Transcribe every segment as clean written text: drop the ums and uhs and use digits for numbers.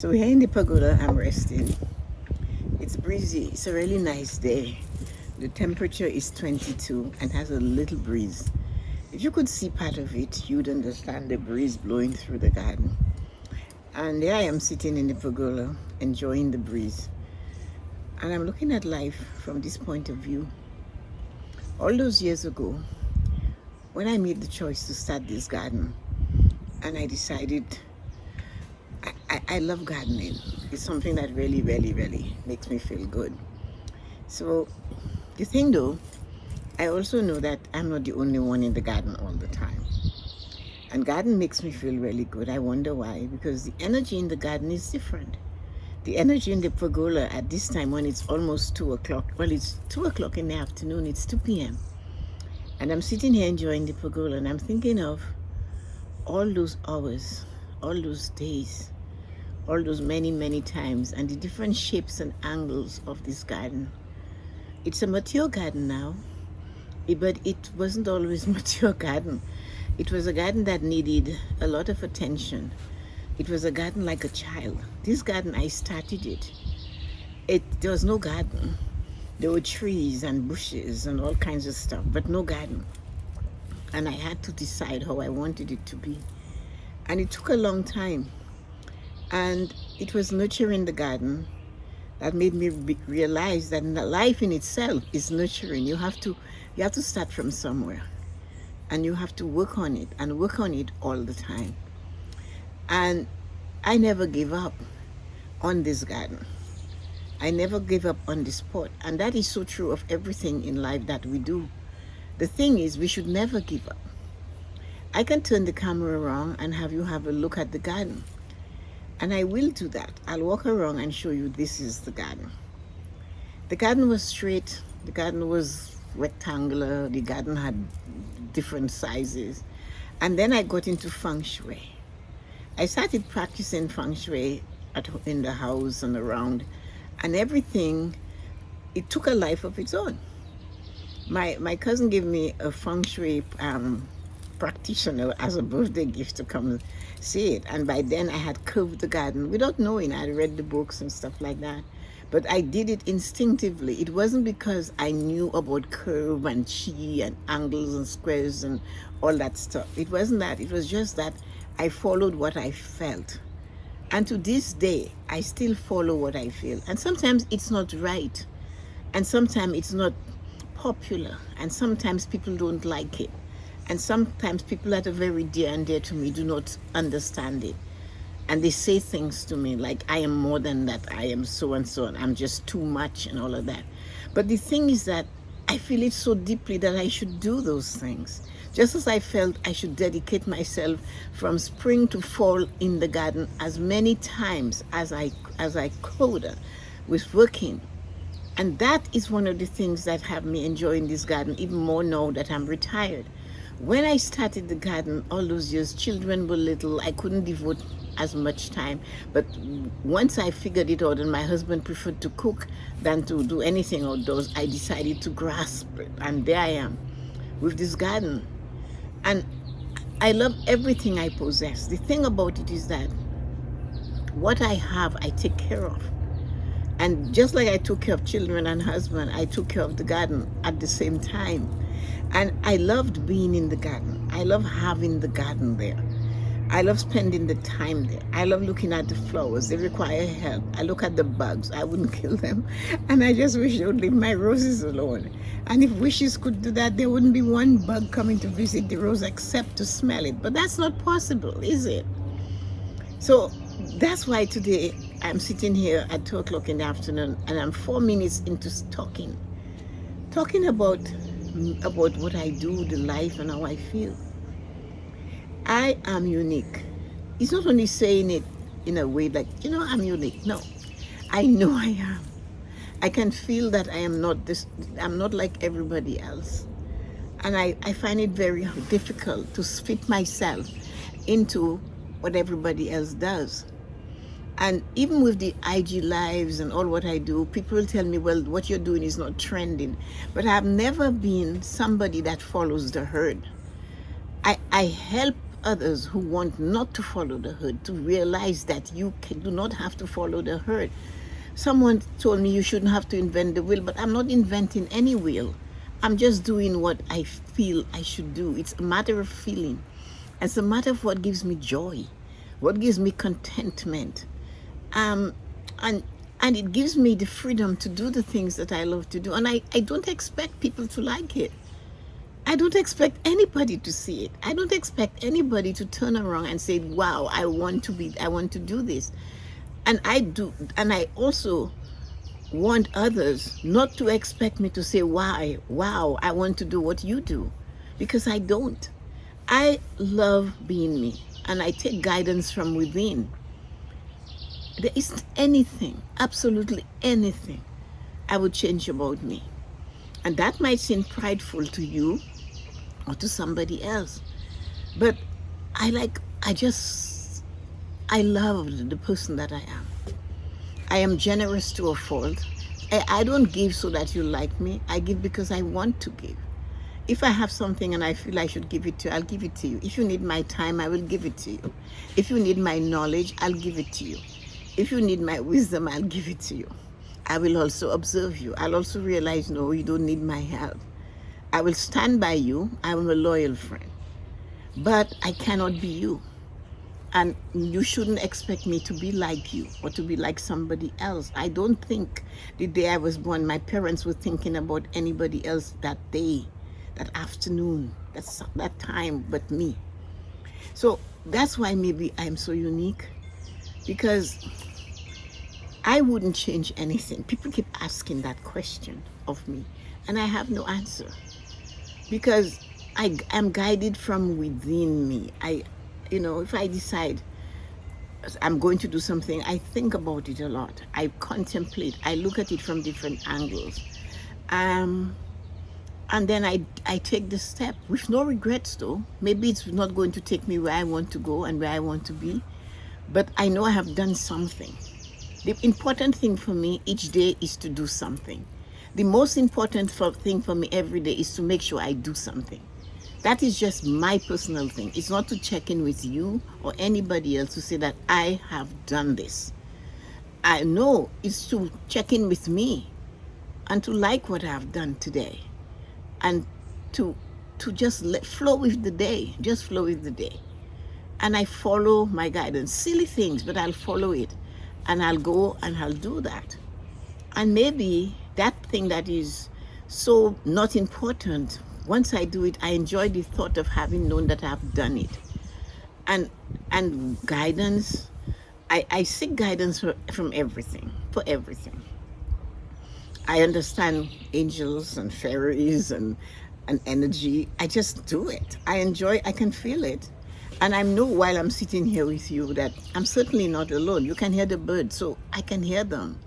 So we're here in the pagoda. I'm resting. It's breezy. It's a really nice day. The temperature is 22 and has a little breeze. If you could see part of it, you'd understand the breeze blowing through the garden. And there I am sitting in the pagoda, enjoying the breeze. And I'm looking at life from this point of view. All those years ago, when I made the choice to start this garden, and I decided I love gardening. It's something that really, really, really makes me feel good. So the thing though, I also know that I'm not the only one in the garden all the time. And garden makes me feel really good. I wonder why, because the energy in the garden is different. The energy in the pergola at this time when it's almost 2 o'clock, well, it's 2 o'clock in the afternoon, it's 2 p.m. And I'm sitting here enjoying the pergola and I'm thinking of all those hours, all those days, all those many, many times, and the different shapes and angles of this garden. It's a mature garden now, but it wasn't always a mature garden. It was a garden that needed a lot of attention. It was a garden like a child. This garden, I started it. There was no garden. There were trees and bushes and all kinds of stuff, but no garden. And I had to decide how I wanted it to be. And it took a long time. And it was nurturing the garden that made me realize that life in itself is nurturing. You have to start from somewhere, and you have to work on it and work on it all the time. And I never gave up on this garden. I never gave up on this sport, and that is so true of everything in life that we do. The thing is, we should never give up. I can turn the camera around and have you have a look at the garden. And I will do that. I'll walk around and show you this is the garden. The garden was straight. The garden was rectangular. The garden had different sizes. And then I got into feng shui. I started practicing feng shui in the house and around. And everything, it took a life of its own. My cousin gave me a feng shui practitioner as a birthday gift to come see it, and by then I had curved the garden without knowing. I had read the books and stuff like that, but I did it instinctively. It wasn't because I knew about curve and chi and angles and squares and all that stuff. It wasn't that. It was just that I followed what I felt, and to this day I still follow what I feel. And sometimes it's not right, and sometimes it's not popular, and sometimes people don't like it. And sometimes people that are very dear and dear to me do not understand it. And they say things to me like, I am more than that, I am so and so, and I'm just too much and all of that. But the thing is that I feel it so deeply that I should do those things. Just as I felt I should dedicate myself from spring to fall in the garden as many times as I could with working. And that is one of the things that have me enjoying this garden even more now that I'm retired. When I started the garden all those years, children were little. I couldn't devote as much time. But once I figured it out and my husband preferred to cook than to do anything outdoors, I decided to grasp it. And there I am with this garden. And I love everything I possess. The thing about it is that what I have, I take care of. And just like I took care of children and husband, I took care of the garden at the same time. And I loved being in the garden. I love having the garden there. I love spending the time there. I love looking at the flowers. They require help. I look at the bugs. I wouldn't kill them. And I just wish they would leave my roses alone. And if wishes could do that, there wouldn't be one bug coming to visit the rose except to smell it. But that's not possible, is it? So that's why today I'm sitting here at 2 o'clock in the afternoon and I'm 4 minutes into talking about what I do, the life, and how I feel. I am unique. It's not only saying it in a way like, I'm unique. No, I know I am. I can feel that I am not this. I'm not like everybody else. And I find it very difficult to fit myself into what everybody else does. And even with the IG lives and all what I do, people will tell me, well, what you're doing is not trending. But I've never been somebody that follows the herd. I help others who want not to follow the herd to realize that do not have to follow the herd. Someone told me you shouldn't have to invent the wheel, but I'm not inventing any wheel. I'm just doing what I feel I should do. It's a matter of feeling. It's a matter of what gives me joy, what gives me contentment. And it gives me the freedom to do the things that I love to do. And I don't expect people to like it. I don't expect anybody to see it. I don't expect anybody to turn around and say, wow, I want to do this. And I also want others not to expect me to say, wow, I want to do what you do, because I don't. I love being me, and I take guidance from within. There isn't anything, absolutely anything, I would change about me. And that might seem prideful to you or to somebody else, but I love the person that I am. I am generous to a fault. I don't give so that you like me. I give because I want to give. If I have something and I feel I should give it to you, I'll give it to you. If you need my time, I will give it to you. If you need my knowledge, I'll give it to you. If you need my wisdom, I'll give it to you. I will also observe you. I'll also realize, no, you don't need my help. I will stand by you. I'm a loyal friend. But I cannot be you. And you shouldn't expect me to be like you or to be like somebody else. I don't think the day I was born, my parents were thinking about anybody else that day, that afternoon, that time, but me. So that's why maybe I'm so unique, because I wouldn't change anything. People keep asking that question of me, and I have no answer, because I am guided from within me. If I decide I'm going to do something, I think about it a lot. I contemplate. I look at it from different angles. And then I take the step with no regrets, though. Maybe it's not going to take me where I want to go and where I want to be, but I know I have done something. The important thing for me each day is to do something. The most important thing for me every day is to make sure I do something. That is just my personal thing. It's not to check in with you or anybody else to say that I have done this. I know it's to check in with me and to like what I've done today, and to just flow with the day. Just flow with the day. And I follow my guidance. Silly things, but I'll follow it. And I'll go and I'll do that. And maybe that thing that is so not important, once I do it, I enjoy the thought of having known that I've done it. And guidance, I seek guidance from everything, for everything. I understand angels and fairies and energy. I just do it. I can feel it. And I know while I'm sitting here with you that I'm certainly not alone. You can hear the birds, so I can hear them.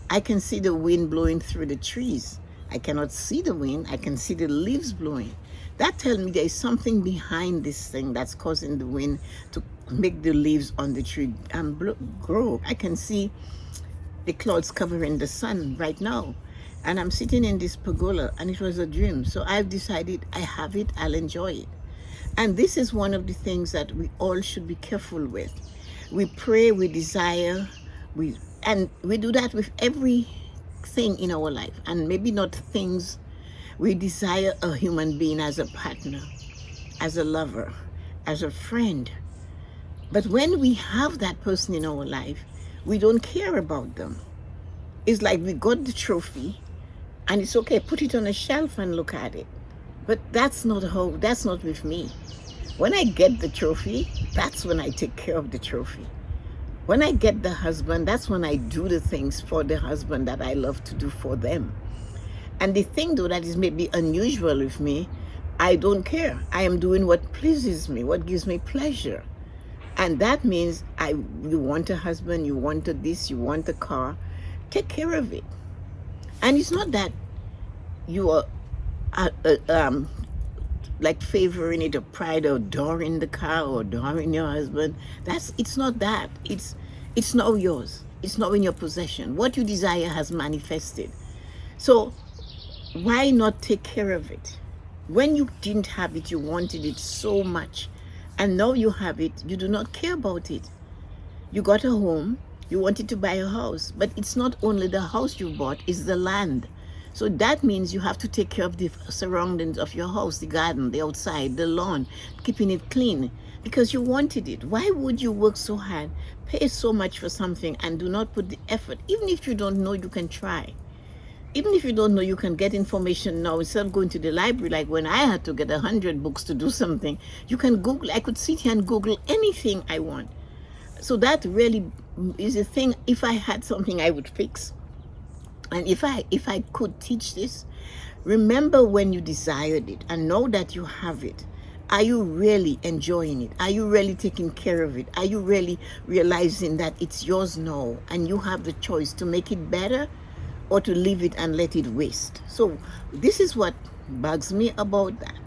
I can see the wind blowing through the trees. I cannot see the wind. I can see the leaves blowing. That tells me there is something behind this thing that's causing the wind to make the leaves on the tree grow. I can see the clouds covering the sun right now. And I'm sitting in this pergola, and it was a dream. So I've decided I have it, I'll enjoy it. And this is one of the things that we all should be careful with. We pray, we desire, and we do that with everything in our life. And maybe not things. We desire a human being as a partner, as a lover, as a friend. But when we have that person in our life, we don't care about them. It's like we got the trophy, and it's okay, put it on a shelf and look at it. But that's not with me. When I get the trophy, that's when I take care of the trophy. When I get the husband, that's when I do the things for the husband that I love to do for them. And the thing, though, that is maybe unusual with me, I don't care. I am doing what pleases me, what gives me pleasure. And that means you want a husband, you want this, you want a car, take care of it. And it's not that you are like favoring it or pride or adoring the car or adoring your husband. It's not that. It's not yours. It's not in your possession. What you desire has manifested. So why not take care of it? When you didn't have it, you wanted it so much, And now you have it, you do not care about it. You got a home, you wanted to buy a house, but it's not only the house you bought, it's the land. So that means you have to take care of the surroundings of your house, the garden, the outside, the lawn, keeping it clean because you wanted it. Why would you work so hard, pay so much for something and do not put the effort? Even if you don't know, you can try. Even if you don't know, you can get information now instead of going to the library. Like when I had to get 100 books to do something, you can Google. I could sit here and Google anything I want. So that really is a thing. If I had something I would fix, and if I could teach this, remember when you desired it and know that you have it. Are you really enjoying it? Are you really taking care of it? Are you really realizing that it's yours now and you have the choice to make it better or to leave it and let it waste? So this is what bugs me about that.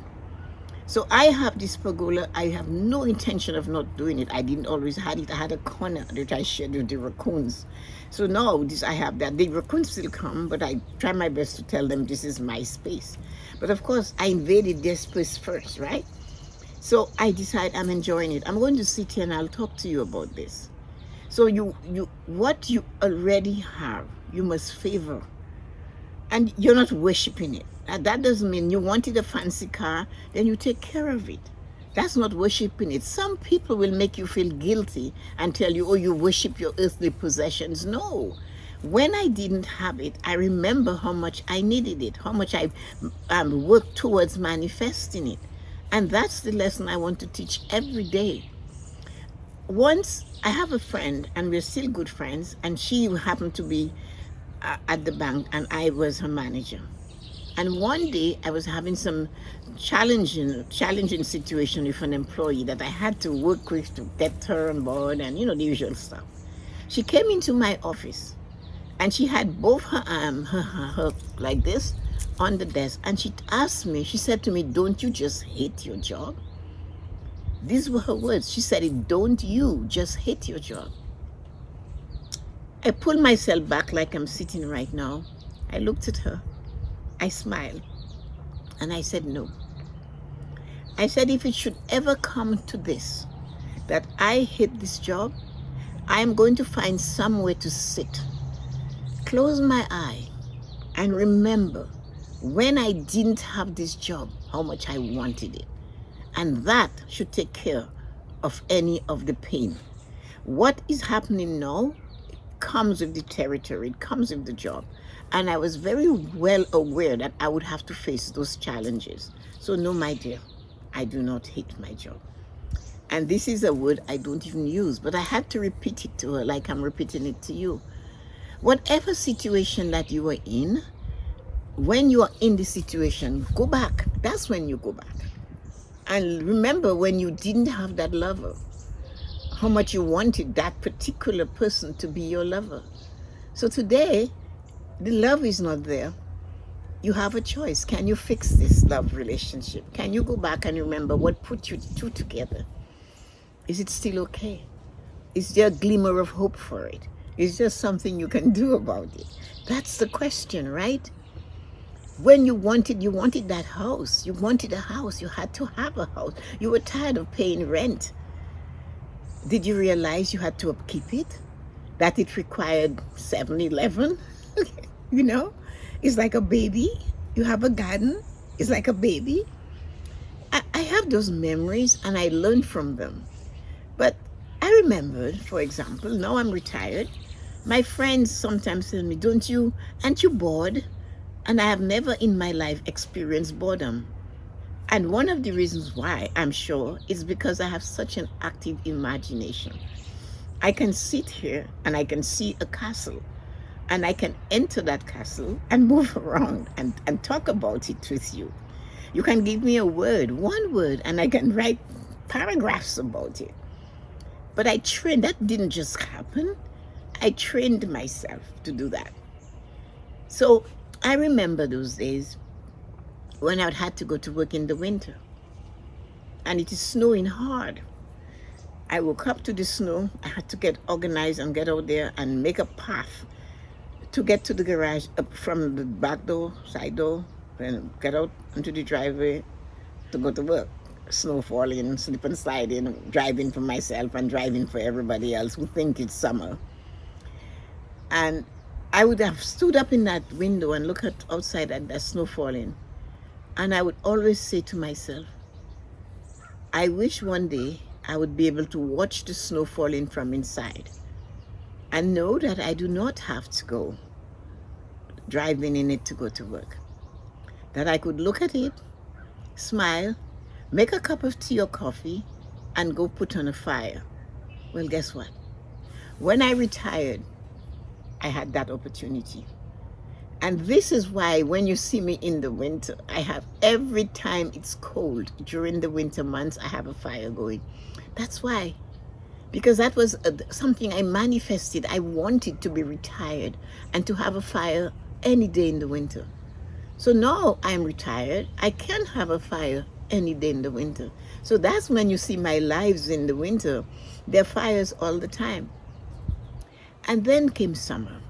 So I have this pergola. I have no intention of not doing it. I didn't always had it. I had a corner that I shared with the raccoons. So now this I have that. The raccoons still come, but I try my best to tell them this is my space. But of course, I invaded their space first, right? So I decide I'm enjoying it. I'm going to sit here and I'll talk to you about this. So what you already have, you must favor. And you're not worshiping it. That doesn't mean you wanted a fancy car, then you take care of it. That's not worshiping it. Some people will make you feel guilty and tell you, oh, you worship your earthly possessions. No. When I didn't have it, I remember how much I needed it, how much I worked towards manifesting it. And that's the lesson I want to teach every day. Once I have a friend, and we're still good friends, and she happened to be at the bank, and I was her manager. And one day I was having some challenging situation with an employee that I had to work with to get her on board and, the usual stuff. She came into my office and she had both her arms, her like this, on the desk. And she asked me, she said to me, don't you just hate your job? These were her words. She said, don't you just hate your job? I pulled myself back like I'm sitting right now. I looked at her. I smiled and I said, no. I said, if it should ever come to this, that I hate this job, I am going to find somewhere to sit, close my eye, and remember when I didn't have this job, how much I wanted it. And that should take care of any of the pain. What is happening now comes with the territory, it comes with the job. And I was very well aware that I would have to face those challenges. So no, my dear, I do not hate my job. And this is a word I don't even use, but I had to repeat it to her like I'm repeating it to you. Whatever situation that you are in, when you are in the situation, go back. That's when you go back. And remember when you didn't have that lover, how much you wanted that particular person to be your lover. So today, the love is not there. You have a choice. Can you fix this love relationship? Can you go back and remember what put you two together? Is it still okay? Is there a glimmer of hope for it? Is there something you can do about it? That's the question, right? When you wanted that house. You wanted a house. You had to have a house. You were tired of paying rent. Did you realize you had to upkeep it? That it required 7-Eleven? It's like a baby. You have a garden. It's like a baby. I have those memories and I learned from them. But I remembered, for example, now I'm retired. My friends sometimes tell me, aren't you bored? And I have never in my life experienced boredom. And one of the reasons why, I'm sure, is because I have such an active imagination. I can sit here and I can see a castle. And I can enter that castle and move around and talk about it with you. You can give me a word, one word, and I can write paragraphs about it. But I trained, that didn't just happen. I trained myself to do that. So I remember those days when I had to go to work in the winter. And it is snowing hard. I woke up to the snow. I had to get organized and get out there and make a path to get to the garage up from the back door, side door, and get out into the driveway to go to work. snow falling, slip and sliding, driving for myself and driving for everybody else who think it's summer. And I would have stood up in that window and look at outside at the snow falling. And I would always say to myself, I wish one day I would be able to watch the snow falling from inside and know that I do not have to go driving in it to go to work. That I could look at it, smile, make a cup of tea or coffee, and go put on a fire. Well, guess what? When I retired, I had that opportunity. And this is why when you see me in the winter, I have every time it's cold during the winter months, I have a fire going. That's why. Because that was something I manifested. I wanted to be retired and to have a fire any day in the winter. So now I'm retired. I can have a fire any day in the winter. So that's when you see my lives in the winter. There are fires all the time. And then came summer.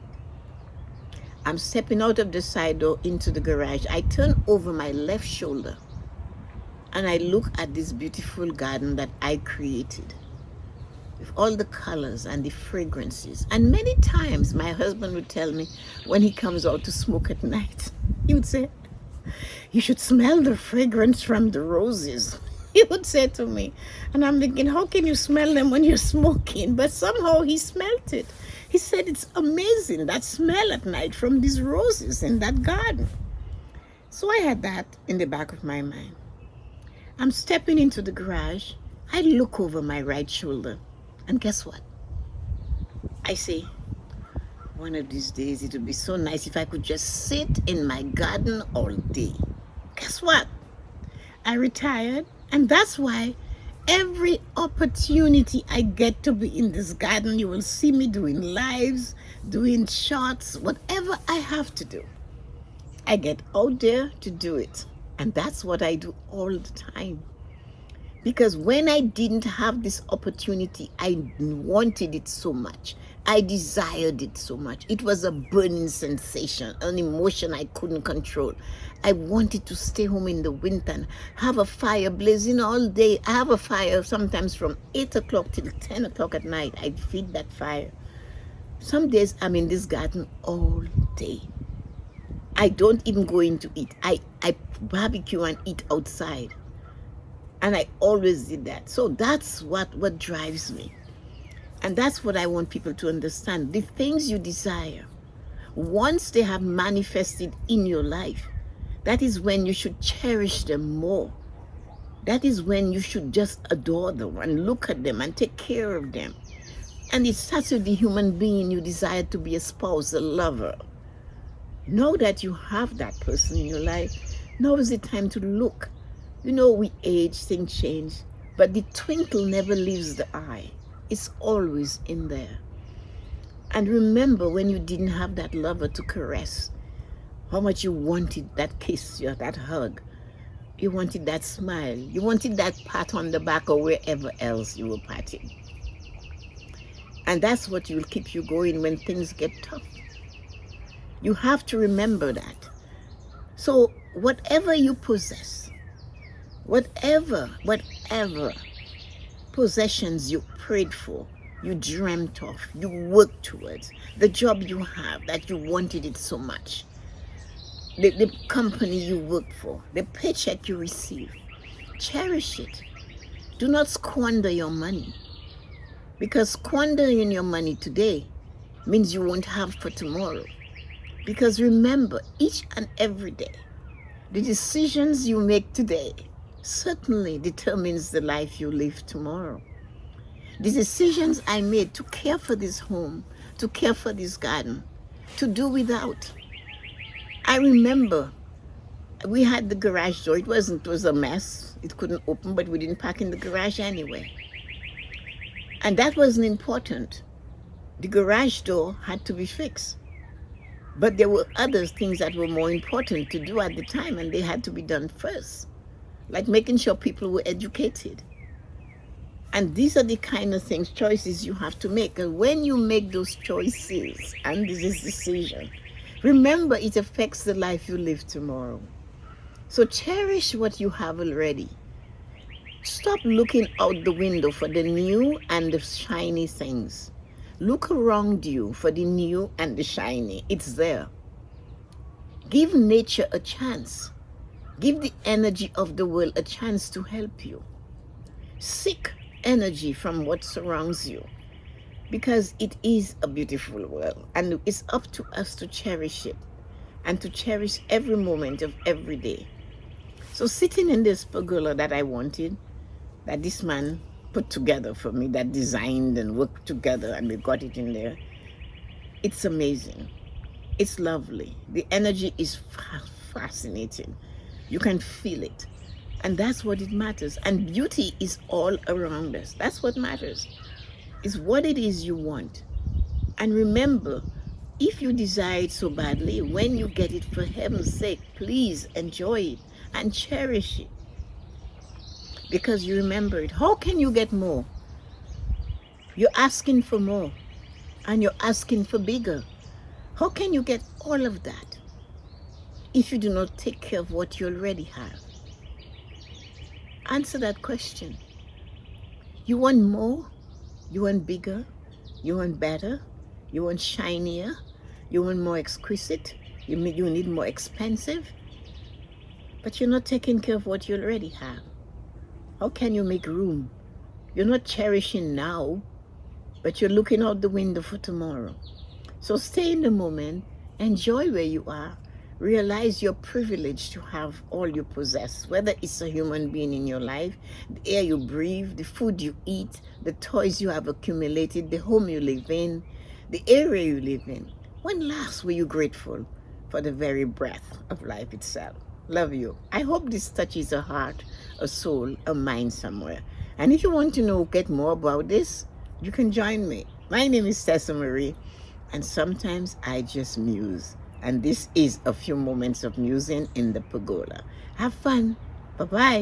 I'm stepping out of the side door into the garage. I turn over my left shoulder and I look at this beautiful garden that I created with all the colors and the fragrances. And many times my husband would tell me when he comes out to smoke at night, he would say, you should smell the fragrance from the roses. He would say to me. And I'm thinking, how can you smell them when you're smoking? But somehow he smelt it. He said, it's amazing, that smell at night from these roses in that garden. So I had that in the back of my mind. I'm stepping into the garage. I look over my right shoulder. And guess what? I say, one of these days it would be so nice if I could just sit in my garden all day. Guess what? I retired, and that's why every opportunity I get to be in this garden, you will see me doing lives, doing shots, whatever I have to do. I get out there to do it. And that's what I do all the time. Because when I didn't have this opportunity, I wanted it so much. I desired it so much. It was a burning sensation, an emotion I couldn't control. I wanted to stay home in the winter and have a fire blazing all day. I have a fire sometimes from 8 o'clock till 10 o'clock at night. I feed that fire. Some days I'm in this garden all day. I don't even go in to eat. I barbecue and eat outside. And I always did that. So that's what drives me. And that's what I want people to understand. The things you desire, once they have manifested in your life, that is when you should cherish them more. That is when you should just adore them and look at them and take care of them. And it starts with the human being you desire to be a spouse, a lover. Know that you have that person in your life. Now is the time to look. You know, we age, things change, but the twinkle never leaves the eye. It's always in there. And remember when you didn't have that lover to caress, how much you wanted that kiss, that hug. You wanted that smile. You wanted that pat on the back or wherever else you were patting. And that's what will keep you going when things get tough. You have to remember that. So whatever you possess, whatever possessions you prayed for, you dreamt of, you worked towards, the job you have that you wanted it so much, the company you worked for, the paycheck you receive, cherish it. Do not squander your money, because squandering your money today means you won't have for tomorrow. Because remember, each and every day, the decisions you make today certainly determines the life you live tomorrow. The decisions I made to care for this home, to care for this garden, to do without. I remember we had the garage door. It was a mess. It couldn't open, but we didn't park in the garage anyway. And that wasn't important. The garage door had to be fixed. But there were other things that were more important to do at the time, and they had to be done first. Like making sure people were educated. And these are the kind of things, choices you have to make. And when you make those choices and this decision, remember it affects the life you live tomorrow. So cherish what you have already. Stop looking out the window for the new and the shiny things. Look around you for the new and the shiny. It's there. Give nature a chance. Give the energy of the world a chance to help you. Seek energy from what surrounds you, because it is a beautiful world and it's up to us to cherish it and to cherish every moment of every day. So sitting in this pergola that I wanted, that this man put together for me, that designed and worked together, and we got it in there, it's amazing. It's lovely. The energy is fascinating. You can feel it. And that's what it matters. And beauty is all around us. That's what matters. It's what it is you want. And remember, if you desire it so badly, when you get it, for heaven's sake, please enjoy it and cherish it. Because you remember it. How can you get more? You're asking for more. And you're asking for bigger. How can you get all of that if you do not take care of what you already have? Answer that question. You want more? You want bigger? You want better? You want shinier? You want more exquisite? You need more expensive? But you're not taking care of what you already have. How can you make room? You're not cherishing now, but you're looking out the window for tomorrow. So stay in the moment, enjoy where you are, realize you're privileged to have all you possess, whether it's a human being in your life, the air you breathe, the food you eat, the toys you have accumulated, the home you live in, the area you live in. When last were you grateful for the very breath of life itself? Love you. I hope this touches a heart, a soul, a mind somewhere. And if you want to get more about this, you can join me. My name is Tessa-Marie, and sometimes I just muse. And this is a few moments of musing in the pergola. Have fun. Bye-bye.